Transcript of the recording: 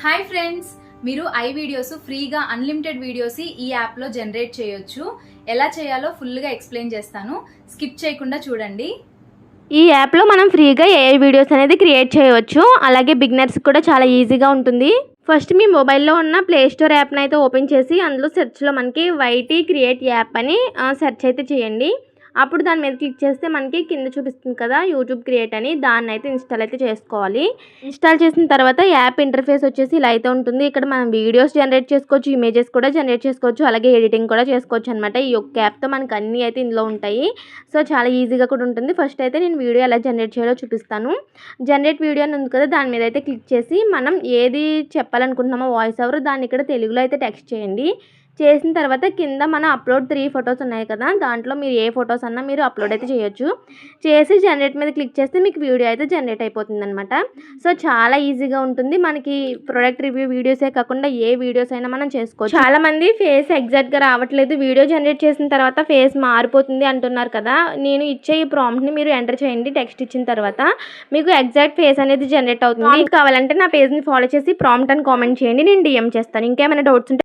Hi friends, మీరు I videos ఫ్రీగా unlimited videos ఈ యాప్లో జనరేట్ చేయొచ్చు. ఎలా చేయాలో ఫుల్గా ఎక్స్ప్లెయిన్ చేస్తాను. స్కిప్ చేయకుండా చూడండి. ఈ యాప్లో మనం ఫ్రీగా ఏఐ వీడియోస్ అనేది క్రియేట్ చేయవచ్చు. అలాగే బిగినర్స్ కూడా చాలా ఈజీగా ఉంటుంది. ఫస్ట్ మీ మొబైల్లో ఉన్న ప్లే స్టోర్ యాప్ని అయితే ఓపెన్ చేసి అందులో సెర్చ్లో మనకి వైటీ క్రియేట్ యాప్ అని సెర్చ్ అయితే చేయండి. అప్పుడు దాని మీద క్లిక్ చేస్తే మనకి కింద చూపిస్తుంది కదా యూట్యూబ్ క్రియేట్ అని, దాన్ని అయితే ఇన్స్టాల్ అయితే చేసుకోవాలి. ఇన్స్టాల్ చేసిన తర్వాత యాప్ ఇంటర్ఫేస్ వచ్చేసి ఇలా అయితే ఉంటుంది. ఇక్కడ మనం వీడియోస్ జనరేట్ చేసుకోవచ్చు, ఇమేజెస్ కూడా జనరేట్ చేసుకోవచ్చు, అలాగే ఎడిటింగ్ కూడా చేసుకోవచ్చు అనమాట. ఈ యొక్క యాప్తో మనకి అన్నీ అయితే ఇందులో ఉంటాయి. సో చాలా ఈజీగా కూడా ఉంటుంది. ఫస్ట్ అయితే నేను వీడియో ఎలా జనరేట్ చేయాలో చూపిస్తాను. జనరేట్ వీడియో అని ఉంది కదా, దాని మీద అయితే క్లిక్ చేసి మనం ఏది చెప్పాలనుకుంటున్నామో వాయిస్ ఓవర్ దాన్ని ఇక్కడ తెలుగులో అయితే టెక్స్ట్ చేయండి. చేసిన తర్వాత కింద మన అప్లోడ్ 3 ఫొటోస్ ఉన్నాయి కదా, దాంట్లో మీరు ఏ ఫొటోస్ అన్నా మీరు అప్లోడ్ అయితే చేయొచ్చు. చేసి జనరేట్ మీద క్లిక్ చేస్తే మీకు వీడియో అయితే జనరేట్ అయిపోతుంది అనమాట. సో చాలా ఈజీగా ఉంటుంది. మనకి ప్రొడక్ట్ రివ్యూ వీడియోసే కాకుండా ఏ వీడియోస్ అయినా మనం చేసుకోవచ్చు. చాలా మంది ఫేస్ ఎగ్జాక్ట్గా రావట్లేదు, వీడియో జనరేట్ చేసిన తర్వాత ఫేస్ మారిపోతుంది అంటున్నారు కదా. నేను ఇచ్చే ఈ ప్రాంప్ట్ని మీరు ఎంటర్ చేయండి. టెక్స్ట్ ఇచ్చిన తర్వాత మీకు ఎగ్జాక్ట్ ఫేస్ అనేది జనరేట్ అవుతుంది. కావాలంటే నా పేజ్ని ఫాలో చేసి ప్రాంప్ట్ అని కామెంట్ చేయండి, నేను డిఎం చేస్తాను. ఇంకేమైనా డౌట్స్ ఉంటే